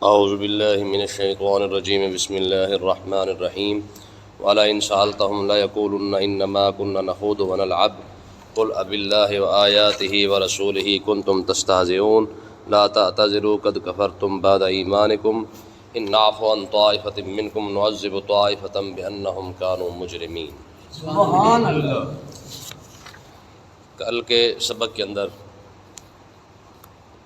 اعوذ باللہ من الشیطان الرجیم بسم اللہ الرحمن الرحیم وَلَئِن سَأَلْتَهُمْ لَيَقُولُنَّ إِنَّمَا كُنَّا نَخُوضُ وَنَلْعَبُ قُلْ أَبِاللَّهِ وَآيَاتِهِ وَرَسُولِهِ كُنْتُمْ تَسْتَهْزِئُونَ لَا تَعْتَذِرُوا قَدْ كَفَرْتُمْ بَعْدَ إِيمَانِكُمْ إِن نَّعْفُ عَن طَائِفَةٍ مِّنكُمْ نُعَذِّبْ طَائِفَةً بِأَنَّهُمْ كَانُوا مُجْرِمِينَ۔ سبحان اللہ۔ کل کے سبق کے اندر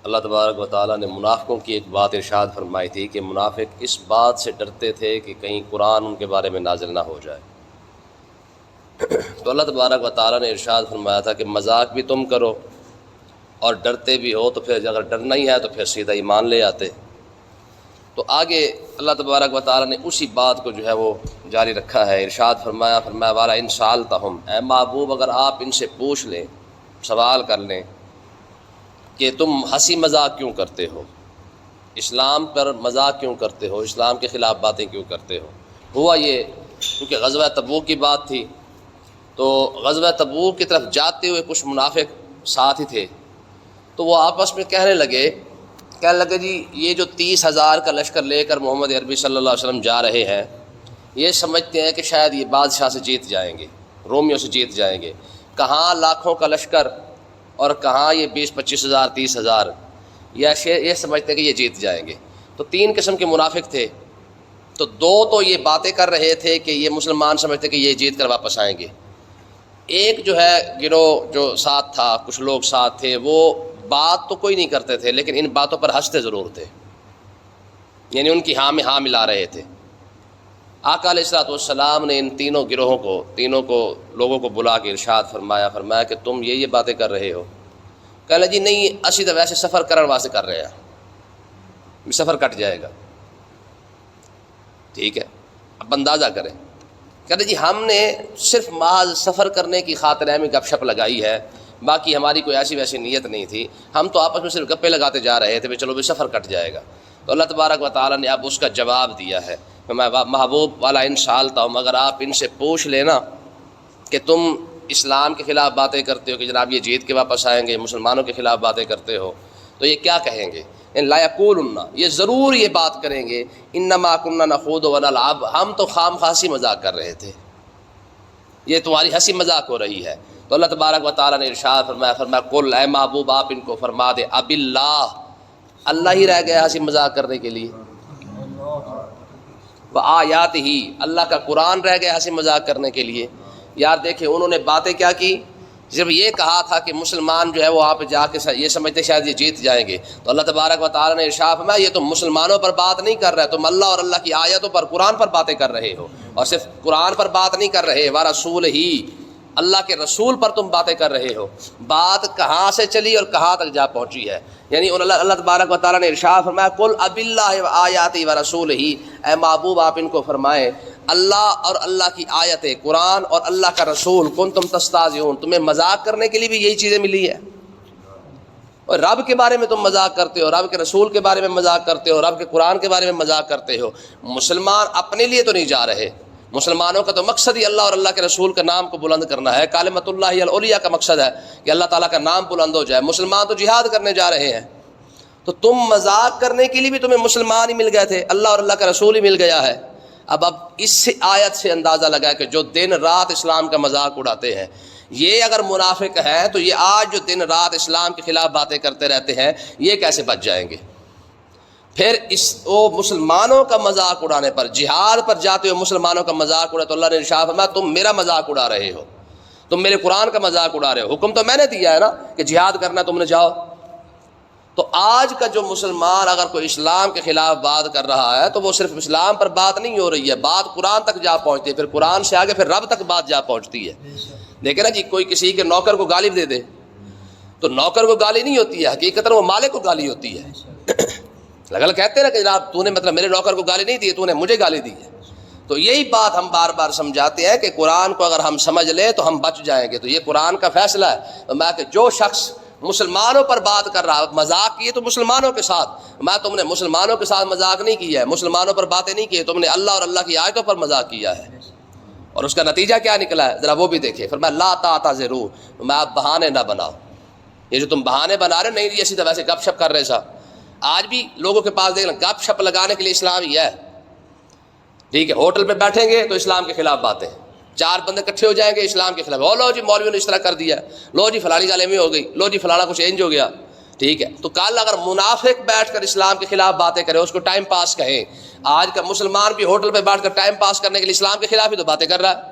اللہ تبارک و تعالیٰ نے منافقوں کی ایک بات ارشاد فرمائی تھی کہ منافق اس بات سے ڈرتے تھے کہ کہیں قرآن ان کے بارے میں نازل نہ ہو جائے۔ تو اللہ تبارک و تعالیٰ نے ارشاد فرمایا تھا کہ مذاق بھی تم کرو اور ڈرتے بھی ہو، تو پھر اگر ڈرنا ہی ہے تو پھر سیدھا ایمان لے آتے۔ تو آگے اللہ تبارک و تعالیٰ نے اسی بات کو جو ہے وہ جاری رکھا ہے، ارشاد فرمایا وَلَئِن سَأَلْتَهُمْ، اے محبوب اگر آپ ان سے پوچھ لیں، سوال کر لیں کہ تم ہنسی مذاق کیوں کرتے ہو، اسلام پر مذاق کیوں کرتے ہو، اسلام کے خلاف باتیں کیوں کرتے ہو۔ ہوا یہ کیونکہ غزوہ تبوک کی بات تھی، تو غزوہ تبوک کی طرف جاتے ہوئے کچھ منافق ساتھ ہی تھے، تو وہ آپس میں کہنے لگے جی یہ جو 30,000 کا لشکر لے کر محمد عربی صلی اللہ علیہ وسلم جا رہے ہیں، یہ سمجھتے ہیں کہ شاید یہ بادشاہ سے جیت جائیں گے، رومیوں سے جیت جائیں گے، کہاں لاکھوں کا لشکر اور کہاں یہ 20-25,000 30,000، یہ سمجھتے ہیں کہ یہ جیت جائیں گے۔ تو 3 قسم کے منافق تھے، تو 2 تو یہ باتیں کر رہے تھے کہ یہ مسلمان سمجھتے کہ یہ جیت کر واپس آئیں گے، ایک جو ہے گروہ جو ساتھ تھا، کچھ لوگ ساتھ تھے، وہ بات تو کوئی نہیں کرتے تھے لیکن ان باتوں پر ہنستے ضرور تھے، یعنی ان کی ہاں میں ہاں ملا رہے تھے۔ آقا علیہ الصلوۃ والسلام نے ان تینوں گروہوں کو، تینوں کو لوگوں کو بلا کے ارشاد فرمایا کہ تم یہ باتیں کر رہے ہو۔ کہنے جی نہیں اسی تو ویسے سفر کرنے واسطے کر رہے ہیں، سفر کٹ جائے گا، ٹھیک ہے اب اندازہ کریں۔ کہتے جی ہم نے صرف محض سفر کرنے کی خاطر ہمیں گپ شپ لگائی ہے، باقی ہماری کوئی ایسی ویسی نیت نہیں تھی، ہم تو آپس میں صرف گپے لگاتے جا رہے تھے، چلو بھی سفر کٹ جائے گا۔ تو اللہ تبارک و تعالیٰ نے اب اس کا جواب دیا ہے، محبوب وَلَئِن سَأَلْتَهُمْ، اگر آپ ان سے پوچھ لینا کہ تم اسلام کے خلاف باتیں کرتے ہو کہ جناب یہ جیت کے واپس آئیں گے، مسلمانوں کے خلاف باتیں کرتے ہو، تو یہ کیا کہیں گے؟ لَيَقُولُنَّ، یہ ضرور یہ بات کریں گے، إِنَّمَا كُنَّا نَخُوضُ وَنَلْعَبُ، ہم تو خام خاصی مذاق کر رہے تھے، یہ تمہاری ہنسی مذاق ہو رہی ہے۔ تو اللہ تبارک و تعالیٰ نے ارشاد فرمایا قل، اے محبوب آپ ان کو فرما دے، اب اللہ ہی رہ گیا ہنسی مذاق کرنے کے لیے، وآیات ہی، اللہ کا قرآن رہ گیا ہنسی مذاق کرنے کے لیے۔ یار دیکھیں انہوں نے باتیں کیا کی، جب یہ کہا تھا کہ مسلمان جو ہے وہ وہاں پہ جا کے یہ سمجھتے شاید یہ جیت جائیں گے، تو اللہ تبارک و تعالیٰ نے ارشاد فرمایا یہ تم مسلمانوں پر بات نہیں کر رہے، تم اللہ اور اللہ کی آیتوں پر، قرآن پر باتیں کر رہے ہو، اور صرف قرآن پر بات نہیں کر رہے، ورسول ہی، اللہ کے رسول پر تم باتیں کر رہے ہو۔ بات کہاں سے چلی اور کہاں تک جا پہنچی ہے، یعنی اللہ تبارک و تعالیٰ نے ارشاد فرمایا قل اب اللہ وآیاتہ ورسولہ، اے محبوب آپ ان کو فرمائیں اللہ اور اللہ کی آیتیں، قرآن اور اللہ کا رسول، کنتم تستہزئون، تمہیں مذاق کرنے کے لیے بھی یہی چیزیں ملی ہے، اور رب کے بارے میں تم مذاق کرتے ہو، رب کے رسول کے بارے میں مذاق کرتے ہو، رب کے قرآن کے بارے میں مذاق کرتے ہو۔ مسلمان اپنے لیے تو نہیں جا رہے، مسلمانوں کا تو مقصد ہی اللہ اور اللہ کے رسول کا نام کو بلند کرنا ہے، کلمۃ اللہ العلیٰ کا مقصد ہے کہ اللہ تعالیٰ کا نام بلند ہو جائے۔ مسلمان تو جہاد کرنے جا رہے ہیں، تو تم مذاق کرنے کے لیے بھی تمہیں مسلمان ہی مل گئے تھے، اللہ اور اللہ کا رسول ہی مل گیا ہے۔ اب اس آیت سے اندازہ لگا کہ جو دن رات اسلام کا مذاق اڑاتے ہیں، یہ اگر منافق ہے تو یہ آج جو دن رات اسلام کے خلاف باتیں کرتے رہتے ہیں، یہ کیسے بچ جائیں گے؟ پھر وہ مسلمانوں کا مذاق اڑانے پر، جہاد پر جاتے ہوئے مسلمانوں کا مذاق اڑا، تو اللہ نے ارشاد فرمایا تم میرا مذاق اڑا رہے ہو، تم میرے قرآن کا مذاق اڑا رہے ہو، حکم تو میں نے دیا ہے نا کہ جہاد کرنا، تم نے جاؤ۔ تو آج کا جو مسلمان اگر کوئی اسلام کے خلاف بات کر رہا ہے تو وہ صرف اسلام پر بات نہیں ہو رہی ہے، بات قرآن تک جا پہنچتی ہے، پھر قرآن سے آگے پھر رب تک بات جا پہنچتی ہے۔ دیکھیں نا جی، کوئی کسی کے نوکر کو گالی دے دے تو نوکر کو گالی نہیں ہوتی ہے، حقیقت وہ مالک کو گالی ہوتی ہے۔ لگل کہتے ہیں نا کہ جناب تو نے مطلب میرے نوکر کو گالی نہیں دی، تو نے مجھے گالی دی ہے۔ تو یہی بات ہم بار بار سمجھاتے ہیں کہ قرآن کو اگر ہم سمجھ لیں تو ہم بچ جائیں گے، تو یہ قرآن کا فیصلہ ہے۔ میں کہ جو شخص مسلمانوں پر بات کر رہا، مذاق کیے تو مسلمانوں کے ساتھ، میں تم نے مسلمانوں کے ساتھ مذاق نہیں کیا ہے، مسلمانوں پر باتیں نہیں کی، تم نے اللہ اور اللہ کی آیتوں پر مذاق کیا ہے، اور اس کا نتیجہ کیا نکلا ہے ذرا وہ بھی دیکھیں۔ فرمایا لا تعتذروا، میں آپ بہانے نہ بناؤ، یہ جو تم بہانے بنا رہے نہیں، اسی طرح سے گپ شپ کر رہے سا، آج بھی لوگوں کے پاس دیکھ لیں گپ شپ لگانے کے لیے اسلام ہی ہے. ٹھیک ہے, ہوٹل پہ بیٹھیں گے تو اسلام کے خلاف باتیں, 4 بندے اکٹھے ہو جائیں گے اسلام کے خلاف, لو جی مولوی نے اس طرح کر دیا, لو جی فلانی گالے میں ہو گئی, لو جی فلانا کچھ انج ہو گیا. ٹھیک ہے, تو کل اگر منافق بیٹھ کر اسلام کے خلاف باتیں کرے, اس کو ٹائم پاس کہیں, آج کا مسلمان بھی ہوٹل پہ بیٹھ کر ٹائم پاس کرنے کے لیے اسلام کے خلاف ہی تو باتیں کر رہا ہے.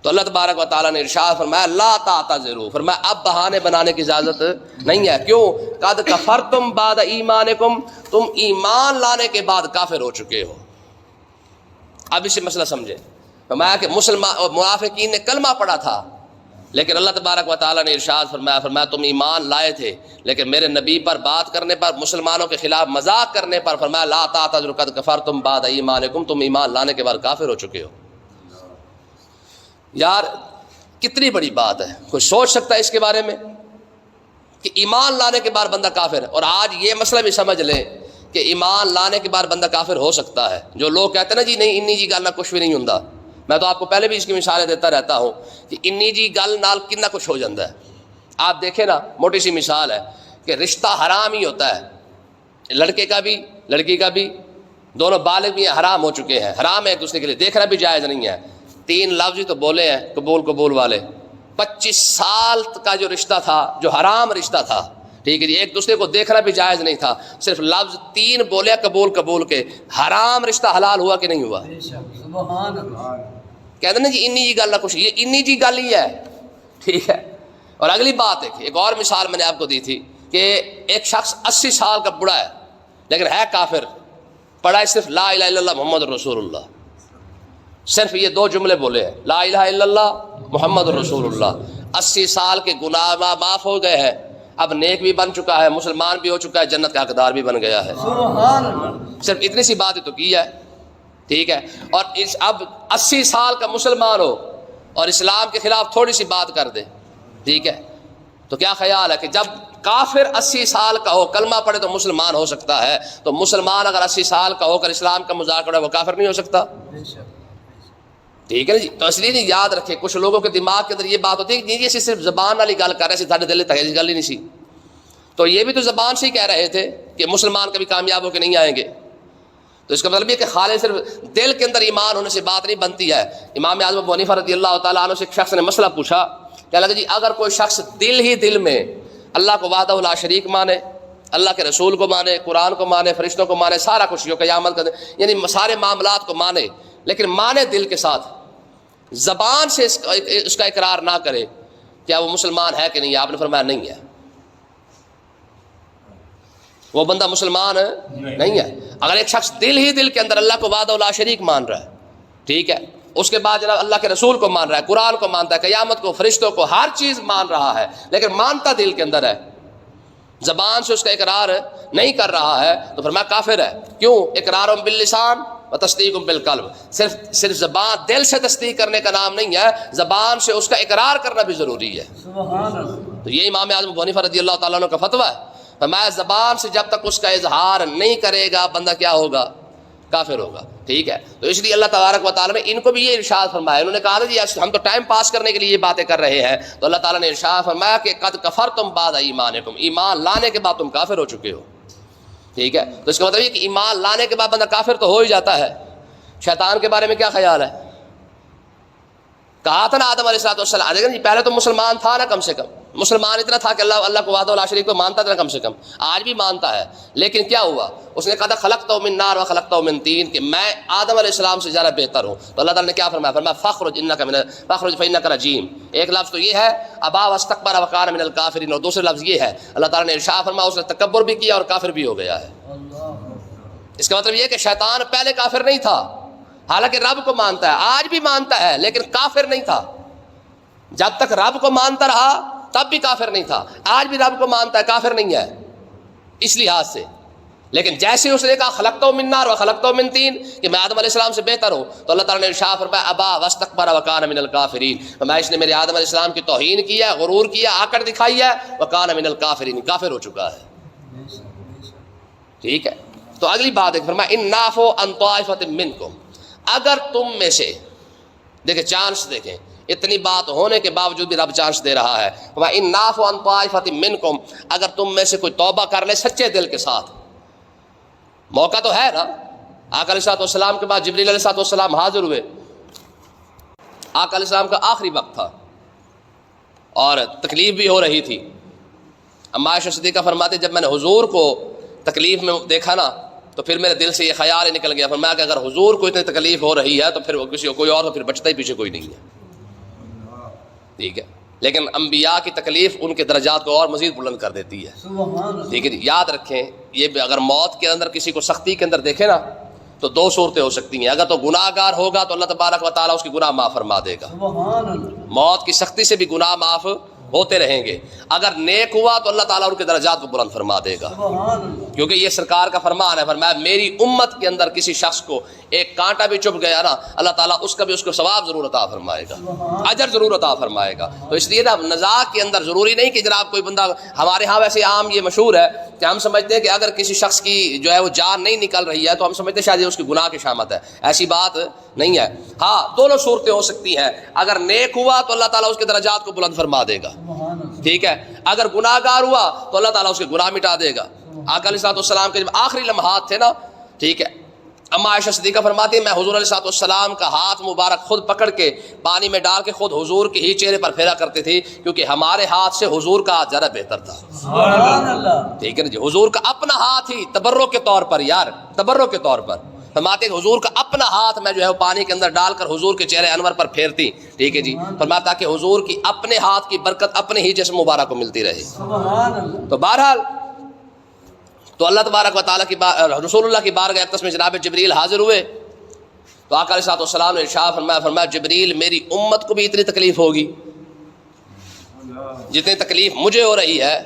تو اللہ تبارک و تعالیٰ نے ارشاد فرمایا لا تعتذروا, فرمایا اب بہانے بنانے کی اجازت نہیں ہے. کیوں؟ قد کفرتم بعد ایمانکم, تم ایمان لانے کے بعد کافر ہو چکے ہو. اب اسے مسئلہ سمجھے. فرمایا کہ مسلمان منافقین نے کلمہ پڑھا تھا, لیکن اللہ تبارک و تعالیٰ نے ارشاد فرمایا تم ایمان لائے تھے, لیکن میرے نبی پر بات کرنے پر, مسلمانوں کے خلاف مذاق کرنے پر فرمایا لا تعتذروا قد کفرتم بعد ایمانکم, تم ایمان لانے کے بعد کافر ہو چکے ہو. یار کتنی بڑی بات ہے, کوئی سوچ سکتا ہے اس کے بارے میں کہ ایمان لانے کے بعد بندہ کافر ہے؟ اور آج یہ مسئلہ بھی سمجھ لیں کہ ایمان لانے کے بعد بندہ کافر ہو سکتا ہے. جو لوگ کہتے ہیں نا جی نہیں انی جی گل نہ کچھ بھی نہیں ہوندا, میں تو آپ کو پہلے بھی اس کی مثالیں دیتا رہتا ہوں کہ انی جی گل نال کتنا کچھ ہو جاتا ہے. آپ دیکھیں نا, موٹی سی مثال ہے کہ رشتہ حرام ہی ہوتا ہے, لڑکے کا بھی لڑکی کا بھی, دونوں بالغ بھی حرام ہو چکے ہیں, حرام ہے ایک دوسرے کے لیے, دیکھنا بھی جائز نہیں ہے. 3 لفظ ہی تو بولے ہیں قبول والے. 25 سال کا جو رشتہ تھا, جو حرام رشتہ تھا, ٹھیک ہے جی, ایک دوسرے کو دیکھنا بھی جائز نہیں تھا, صرف لفظ 3 بولے قبول کے, حرام رشتہ حلال ہوا کہ نہیں ہوا؟ سبحان اللہ. کہتے ہیں نا جی انی جی گل نہ کچھ, یہ انی جی گل ہی ہے. ٹھیک ہے, اور اگلی بات ہے کہ ایک اور مثال میں نے آپ کو دی تھی کہ ایک شخص 80 سال کا بوڑھا ہے لیکن ہے کافر, پڑھا ہے صرف لا الہ الا اللہ محمد رسول اللہ, صرف یہ 2 جملے بولے ہیں, لا الہ الا اللہ محمد رسول اللہ. 80 سال کے گناہ معاف ہو گئے ہیں, اب نیک بھی بن چکا ہے, مسلمان بھی ہو چکا ہے, جنت کا حقدار بھی بن گیا ہے. سبحان اللہ. صرف اتنی سی بات ہی تو کی ہے. ٹھیک ہے, اور اب 80 سال کا مسلمان ہو اور اسلام کے خلاف تھوڑی سی بات کر دے, ٹھیک ہے, تو کیا خیال ہے کہ جب کافر 80 سال کا ہو کلمہ پڑھے تو مسلمان ہو سکتا ہے, تو مسلمان اگر 80 سال کا ہو کر اسلام کا مذاق کرے وہ کافر نہیں ہو سکتا؟ ٹھیک ہے نا جی. تو اس لیے نہیں, یاد رکھے کچھ لوگوں کے دماغ کے اندر یہ بات ہوتی ہے کہ جی صرف زبان والی گل کر رہے سی, سارے دل تک ایسی گل ہی نہیں سی. تو یہ بھی تو زبان سے ہی کہہ رہے تھے کہ مسلمان کبھی کامیاب ہو کے نہیں آئیں گے, تو اس کا مطلب یہ کہ خالص صرف دل کے اندر ایمان ہونے سے بات نہیں بنتی ہے. امام اعظم ابو حنیفہ رضی اللہ تعالیٰ عنہ سے ایک شخص نے مسئلہ پوچھا, کہنے لگا جی اگر کوئی شخص دل ہی دل میں اللہ کو وحدہ لا شریک مانے, اللہ کے رسول کو مانے, قرآن کو مانے, فرشتوں کو مانے, سارا کچھ جو قیامت کا یعنی سارے معاملات کو مانے, لیکن مانے دل کے ساتھ, زبان سے اس کا اقرار نہ کرے, کیا وہ مسلمان ہے کہ نہیں؟ آپ نے فرمایا نہیں ہے, وہ بندہ مسلمان نہیں ہے. اگر ایک شخص دل ہی دل کے اندر اللہ کو وحدہ لا شریک مان رہا ہے, ٹھیک ہے, اس کے بعد جناب اللہ کے رسول کو مان رہا ہے, قرآن کو مانتا ہے, قیامت کو, فرشتوں کو, ہر چیز مان رہا ہے, لیکن مانتا دل کے اندر ہے, زبان سے اس کا اقرار نہیں کر رہا ہے, تو فرمایا کافر ہے. کیوں؟ اقرار باللسان و تصدیق بالقلب, صرف زبان دل سے تصدیق کرنے کا نام نہیں ہے, زبان سے اس کا اقرار کرنا بھی ضروری ہے. سبحان اللہ. تو یہ امام اعظم ابو حنیفہ رضی اللہ تعالیٰ عنہ کا فتویٰ ہے. فرمایا زبان سے جب تک اس کا اظہار نہیں کرے گا بندہ کیا ہوگا؟ کافر ہوگا. ٹھیک ہے, تو اس لیے اللہ تبارک و تعالیٰ نے ان کو بھی یہ ارشاد فرمایا, انہوں نے کہا تھا جی ہم تو ٹائم پاس کرنے کے لیے یہ باتیں کر رہے ہیں, تو اللہ تعالیٰ نے ارشاد فرمایا کہ قد کفرتم بعد ایمانکم, ایمان لانے کے بعد تم کافر ہو چکے ہو. ٹھیک ہے, تو اس کا مطلب یہ کہ ایمان لانے کے بعد بندہ کافر تو ہو ہی جاتا ہے. شیطان کے بارے میں کیا خیال ہے؟ کہا تھا نا آدم علیہ السلام جی پہلے تو مسلمان تھا نا, کم سے کم مسلمان اتنا تھا کہ اللہ کو وحدہ لا شریک کو مانتا تھا, کم سے کم آج بھی مانتا ہے, لیکن کیا ہوا؟ اس نے کہا خلقتہ من نار و خلقتہ من طین, کہ میں آدم علیہ السلام سے زیادہ بہتر ہوں. تو اللہ تعالیٰ نے کیا فرمایا؟ فرمایا فخرج فانک رجیم. ایک لفظ تو یہ ہے ابا واستکبر وکان من الکافرین, اور دوسرے لفظ یہ ہے اللہ تعالیٰ نے ارشاد فرمایا اس نے تکبر بھی کیا اور کافر بھی ہو گیا ہے. اس کا مطلب یہ کہ شیطان پہلے کافر نہیں تھا, حالانکہ رب کو مانتا ہے, آج بھی مانتا ہے, لیکن کافر نہیں تھا. جب تک رب کو مانتا رہا تب بھی کافر نہیں تھا, آج بھی رب کو مانتا ہے, کافر نہیں ہے اس لحاظ سے. لیکن جیسے اس نے کہا خلقتہ من نار و خلقتہ من طین, کہ میں آدم علیہ السلام سے بہتر ہوں, تو اللہ تعالیٰ نے ارشاد فرمایا ابا واستکبر وکان من الکافرین, فرمایا اس نے میرے آدم علیہ السلام کی توہین کیا, غرور کیا, آکڑ دکھائی ہے, وکان من الکافرین, کافر ہو چکا ہے. ٹھیک ہے, تو اگلی بات ہے فرمایا ان نعفو عن طائفۃ منکم, اگر تم میں سے, دیکھیں چانس دیکھیں, اتنی بات ہونے کے باوجود بھی رب چانس دے رہا ہے. وَإِن نَعْفُ عَن طَائِفَةٍ مِّنكُمْ، اگر تم میں سے کوئی توبہ کر لے سچے دل کے ساتھ. موقع تو ہے نا. آقا علیہ السلام کے بعد جبریل علیہ السلام حاضر ہوئے. آقا علیہ السلام کا آخری وقت تھا اور تکلیف بھی ہو رہی تھی. اما عائشہ صدیقہ فرماتے جب میں نے حضور کو تکلیف میں دیکھا نا تو پھر میرے دل سے یہ خیال ہی نکل گیا. فرمایا کہ اگر حضور کو اتنی تکلیف ہو رہی ہے تو پھر کسی کو کوئی اور تو پھر بچتا ہی پیچھے کوئی نہیں ہے. ٹھیک ہے، لیکن انبیاء کی تکلیف ان کے درجات کو اور مزید بلند کر دیتی ہے. ٹھیک ہے جی، یاد رکھیں یہ بھی اگر موت کے اندر کسی کو سختی کے اندر دیکھے نا تو دو صورتیں ہو سکتی ہیں. اگر تو گناہ گار ہوگا تو اللہ تبارک و تعالیٰ اس کی گناہ معاف فرما دے گا. موت کی سختی سے بھی گناہ معاف ہوتے رہیں گے. اگر نیک ہوا تو اللہ تعالیٰ ان کے درجات کو بلند فرما دے گا، کیونکہ یہ سرکار کا فرمان ہے. فرمایا میری امت کے اندر کسی شخص کو ایک کانٹا بھی چبھ گیا نا اللہ تعالیٰ اس کا بھی اس کو ثواب ضرور عطا فرمائے گا، اجر ضرور عطا فرمائے گا. تو اس لیے نا نزاع کے اندر ضروری نہیں کہ جناب کوئی بندہ، ہمارے ہاں ویسے عام یہ مشہور ہے کہ ہم سمجھتے ہیں کہ اگر کسی شخص کی جو ہے وہ جان نہیں نکل رہی ہے تو ہم سمجھتے ہیں شاید یہ اس کی گناہ کی شامت ہے. ایسی بات نہیں ہے. ہاں دونوں صورتیں ہو سکتی ہیں. اگر نیک ہوا تو اللہ تعالیٰ اس کے درجات کو بلند فرما دے گا. ٹھیک ہے، اگر گناہ گار ہوا تو اللہ تعالیٰ اس کے گناہ مٹا دے گا. آقا علیہ السلام کے جب آخری لمحات تھے نا، ٹھیک ہے، اما عائشہ صدیقہ فرماتی ہے میں حضور علیہ السلام کا ہاتھ مبارک خود پکڑ کے پانی میں ڈال کے خود حضور کے ہی چہرے پر پھیرا کرتی تھی، کیونکہ ہمارے ہاتھ سے حضور کا ہاتھ زیادہ بہتر تھا. ٹھیک ہے نا جی، حضور کا اپنا ہاتھ ہی تبرک کے طور پر، یار تبرک کے طور پر فرماتے کہ حضور کا اپنا ہاتھ میں جو ہے وہ پانی کے اندر ڈال کر حضور کے چہرے انور پر پھیرتی. ٹھیک ہے جی، فرماتا کہ حضور کی اپنے ہاتھ کی برکت اپنے ہی جسم مبارک کو ملتی رہے. تو بہرحال تو اللہ تبارک و تعالیٰ کی رسول اللہ کی بارگاہ اقدس میں جناب جبریل حاضر ہوئے تو آقا علیہ السلام نے ارشاد فرمایا جبریل میری امت کو بھی اتنی تکلیف ہوگی جتنی تکلیف مجھے ہو رہی ہے.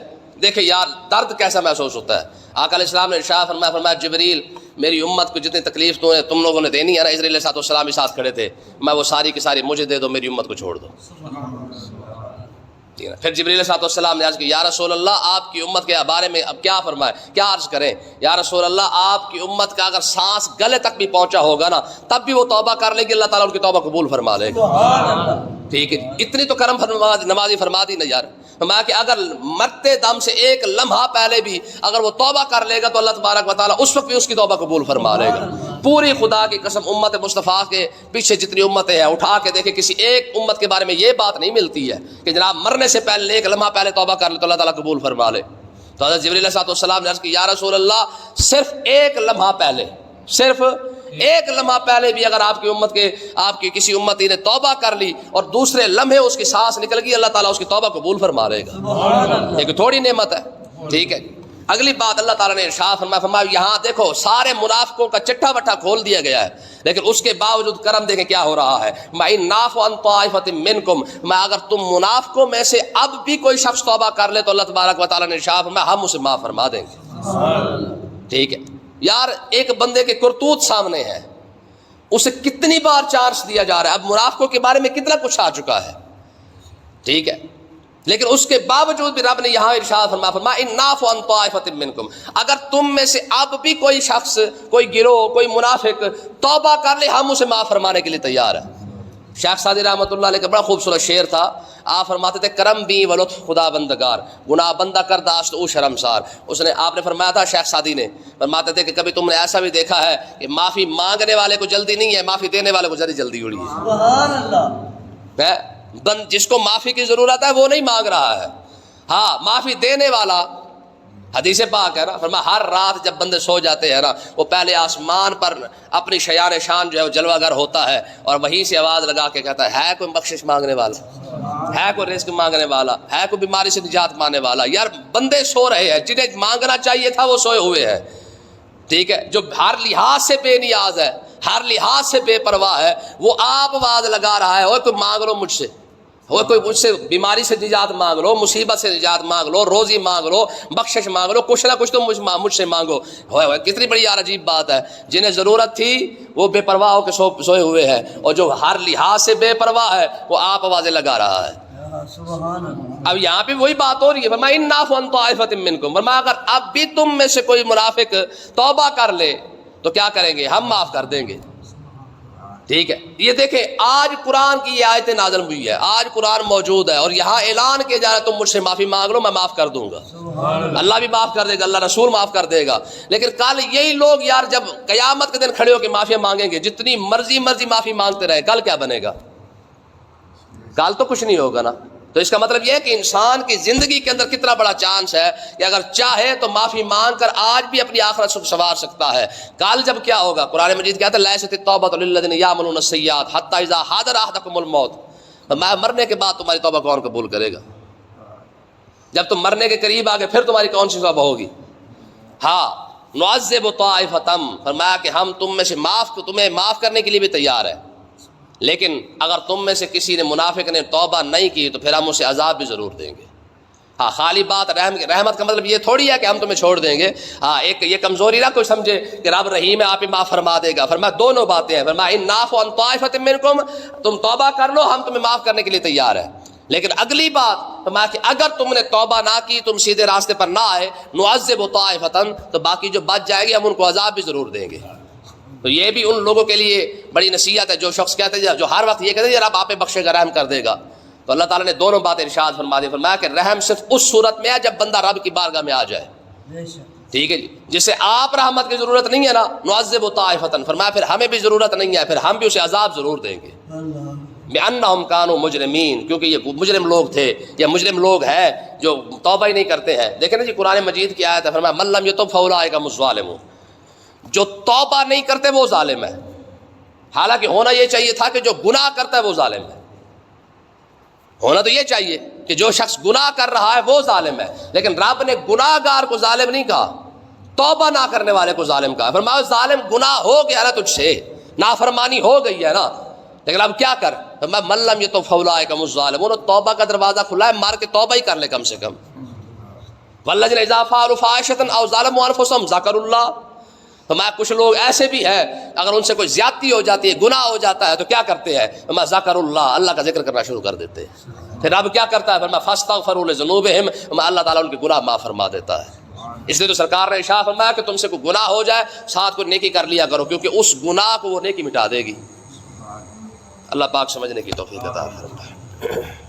دیکھیں یار درد کیسا محسوس ہوتا ہے. آقا علیہ السلام نے ارشاد فرمایا جبریل میری امت کو جتنی تکلیف تم لوگوں نے دینی ہے نا، اسرائیل علیہ السلام ساتھ کھڑے تھے، میں وہ ساری کی ساری مجھے دے دو، میری امت کو چھوڑ دو. پھر جبریل علیہ السلام نے عرض کی یا رسول اللہ آپ کی امت کے بارے میں اب کیا فرمائے، کیا عرض کریں. یا رسول اللہ آپ کی امت کا اگر سانس گلے تک بھی پہنچا ہوگا نا تب بھی وہ توبہ کر لے گی، اللہ تعالیٰ ان کی توبہ قبول فرما لے گا. ٹھیک ہے، اتنی تو کرم نمازی فرما دی نا یار. فرمایا کہ اگر مرتے دم سے ایک لمحہ پہلے بھی اگر وہ توبہ کر لے گا تو اللہ تبارک و تعالیٰ اس وقت بھی اس کی توبہ قبول فرما لے گا. پوری خدا کی قسم امت مصطفیٰ کے پیچھے جتنی امتیں ہیں اٹھا کے دیکھیں کسی ایک امت کے بارے میں یہ بات نہیں ملتی ہے کہ جناب مرنے سے پہلے ایک لمحہ پہلے توبہ کر لے تو اللہ تعالیٰ قبول فرما لے. تو حضرت جبریل علیہ السلام نے عرض کی یا رسول اللہ صرف ایک لمحہ پہلے، صرف ایک لمحہ پہلے بھی اگر آپ کی امت کے آپ کی کسی امتی نے توبہ کر لی اور دوسرے لمحے اس کی سانس نکل گئی اللہ تعالیٰ اس کی توبہ قبول فرما لے گا. ایک تھوڑی نعمت ہے. ٹھیک ہے، اگلی بات اللہ تعالیٰ نے ارشاد فرمایا یہاں دیکھو سارے منافقوں کا چٹھا بٹھا کھول دیا گیا ہے، لیکن اس کے باوجود کرم دیکھیں کیا ہو رہا ہے. مَإِن نَعْفُ عَن طَائِفَةٍ مِّنكُمْ، میں اگر تم منافقوں میں سے اب بھی کوئی شخص توبہ کر لے تو اللہ تبارک و تعالیٰ نے ارشاد فرمایا ہم اسے معاف فرما دیں گے. ٹھیک ہے یار، ایک بندے کے کرتوت سامنے ہے، اسے کتنی بار چانس دیا جا رہا ہے. اب منافقوں کے بارے میں کتنا کچھ آ چکا ہے. ٹھیک ہے، لیکن اس کے باوجود بھی رب نے یہاں ارشاد فرمایا ان نعفو عن طائفۃ منکم، اگر تم میں سے اب بھی کوئی شخص، کوئی گروہ، کوئی منافق توبہ کر لے ہم اسے معاف فرمانے کے لیے تیار ہیں. شیخ سعدی رحمۃ اللہ علیہ کا بڑا خوبصورت شعر تھا. آپ فرماتے تھے کرم بھی و لطف خدا بندگار، گناہ بندہ کر داشت او شرمسار. آپ نے فرمایا تھا، شیخ سعدی نے فرماتے تھے کہ کبھی تم نے ایسا بھی دیکھا ہے کہ معافی مانگنے والے کو جلدی نہیں ہے، معافی دینے والے کو جلدی اڑی ہے. سبحان اللہ. جس کو معافی کی ضرورت ہے وہ نہیں مانگ رہا ہے، ہاں معافی دینے والا. حدیث پاک ہے نا، فرمایا ہر رات جب بندے سو جاتے ہیں نا وہ پہلے آسمان پر اپنی شیان شان جو ہے وہ جلوہ گر ہوتا ہے اور وہیں سے آواز لگا کے کہتا ہے کوئی بخشش مانگنے والا، ہے کوئی رزق مانگنے والا، ہے کوئی بیماری سے نجات مانگنے والا. یار بندے سو رہے ہیں، جنہیں مانگنا چاہیے تھا وہ سوئے ہوئے ہیں. ٹھیک ہے، جو ہر لحاظ سے بے نیاز ہے، ہر لحاظ سے بے پرواہ ہے، وہ آپ آواز لگا رہا ہے اوے کوئی مانگ لو مجھ سے، وہ کوئی مجھ سے بیماری سے نجات مانگ لو، مصیبت سے نجات مانگ لو، روزی مانگ لو، بخشش مانگ لو، کچھ نہ کچھ تو مجھ سے مانگو. کتنی بڑی یار عجیب بات ہے. جنہیں ضرورت تھی وہ بے پرواہ ہو کے سوئے ہوئے ہیں، اور جو ہر لحاظ سے بے پرواہ ہے وہ آپ آوازیں لگا رہا ہے. اب یہاں پہ وہی بات ہو رہی ہے، فرمایا ان نعفو عن طائفۃ منکم، فرمایا اگر اب بھی تم میں سے کوئی منافق توبہ کر لے تو کیا کریں گے، ہم معاف کر دیں گے. ٹھیک ہے، یہ دیکھیں آج قرآن کی یہ آیتیں نازل ہوئی ہے، آج قرآن موجود ہے اور یہاں اعلان کیا جا رہا ہے تم مجھ سے معافی مانگ لو میں معاف کر دوں گا. اللہ بھی معاف کر دے گا، اللہ رسول معاف کر دے گا. لیکن کل یہی لوگ یار جب قیامت کے دن کھڑے ہو کے معافی مانگیں گے، جتنی مرضی معافی مانگتے رہے، کل کیا بنے گا؟ کل تو کچھ نہیں ہوگا نا. تو اس کا مطلب یہ ہے کہ انسان کی زندگی کے اندر کتنا بڑا چانس ہے کہ اگر چاہے تو معافی مانگ کر آج بھی اپنی آخرت سنوار سکتا ہے. کل جب کیا ہوگا؟ قرآن مجید کہتا ہے لیست التوبۃ للذین یعملون السیئات حتی اذا حضر احدکم الموت. مرنے کے بعد تمہاری توبہ کون قبول کرے گا؟ جب تم مرنے کے قریب آگے پھر تمہاری کون سی توبہ ہوگی؟ ہاں نعذب طائفۃ، فرمایا کہ ہم تم میں سے تمہیں معاف کرنے کے لیے بھی تیار ہے، لیکن اگر تم میں سے کسی نے منافق نے توبہ نہیں کی تو پھر ہم اسے عذاب بھی ضرور دیں گے. ہاں خالی بات رحمت کا مطلب یہ تھوڑی ہے کہ ہم تمہیں چھوڑ دیں گے. ہاں ایک یہ کمزوری نہ کوئی سمجھے کہ رب رحیم ہے آپ ہی معاف فرما دے گا. فرمایا دونوں باتیں ہیں، فرمایا ان نعفو عن طائفۃ منکم، تم توبہ کر لو ہم تمہیں معاف کرنے کے لیے تیار ہیں. لیکن اگلی بات فرمایا کہ اگر تم نے توبہ نہ کی، تم سیدھے راستے پر نہ آئے، نعذب طائفۃ، تو باقی جو بچ جائے گی ہم ان کو عذاب بھی ضرور دیں گے. تو یہ بھی ان لوگوں کے لیے بڑی نصیحت ہے جو شخص کہتے ہیں، جو ہر وقت یہ کہتے ہیں رب آپ پہ بخشے گا رحم کر دے گا. تو اللہ تعالیٰ نے دونوں باتیں ارشاد فرما دی. فرمایا کہ رحم صرف اس صورت میں ہے جب بندہ رب کی بارگاہ میں آ جائے. ٹھیک ہے جی، جسے آپ رحمت کی ضرورت نہیں ہے نا، نعذب طائفۃ، فرمایا پھر ہمیں بھی ضرورت نہیں ہے، پھر ہم بھی اسے عذاب ضرور دیں گے. بِأَنَّهُمْ كَانُوا مُجْرِمِينَ، کیونکہ یہ مجرم لوگ تھے یا مجرم لوگ ہیں جو توبہ ہی نہیں کرتے ہیں. دیکھیں نا جی قرآن مجید کی آیت ہے، فرمایا مَن لَّمْ يَتُبْ فَأُولَٰئِکَ هُمُ الظَّالِمُونَ، جو توبہ نہیں کرتے وہ ظالم ہے. حالانکہ ہونا یہ چاہیے تھا کہ جو گناہ کرتا ہے وہ ظالم ہے. ہونا تو یہ چاہیے کہ جو شخص گناہ کر رہا ہے وہ ظالم ہے، لیکن رب نے گناہ گار کو ظالم نہیں کہا، توبہ نہ کرنے والے کو ظالم کہا. فرمایا ظالم گناہ ہو گیا نا تجھ سے، نافرمانی ہو گئی ہے نا، لیکن اب کیا کر؟ فرمایا من لم یتب فاولئک هم الظالمون، توبہ کا دروازہ کھلا ہے، مار کے توبہ ہی کر لے کم سے کم. والذین اذا فعلوا فاحشۃ او ظلموا انفسهم ذکروا اللہ. فرمایا کچھ لوگ ایسے بھی ہیں اگر ان سے کوئی زیادتی ہو جاتی ہے، گناہ ہو جاتا ہے تو کیا کرتے ہیں؟ فرمایا ذکر اللہ، اللہ کا ذکر کرنا شروع کر دیتے ہیں. پھر اب کیا کرتا ہے؟ فرمایا فاستغفروا لذنوبہم، اللہ تعالیٰ ان کے گناہ معاف فرما دیتا ہے. اس لیے تو سرکار نے ارشاد فرمایا کہ تم سے کوئی گناہ ہو جائے ساتھ کوئی نیکی کر لیا کرو، کیونکہ اس گناہ کو وہ نیکی مٹا دے گی. اللہ پاک سمجھنے کی توفیق عطا فرمائے.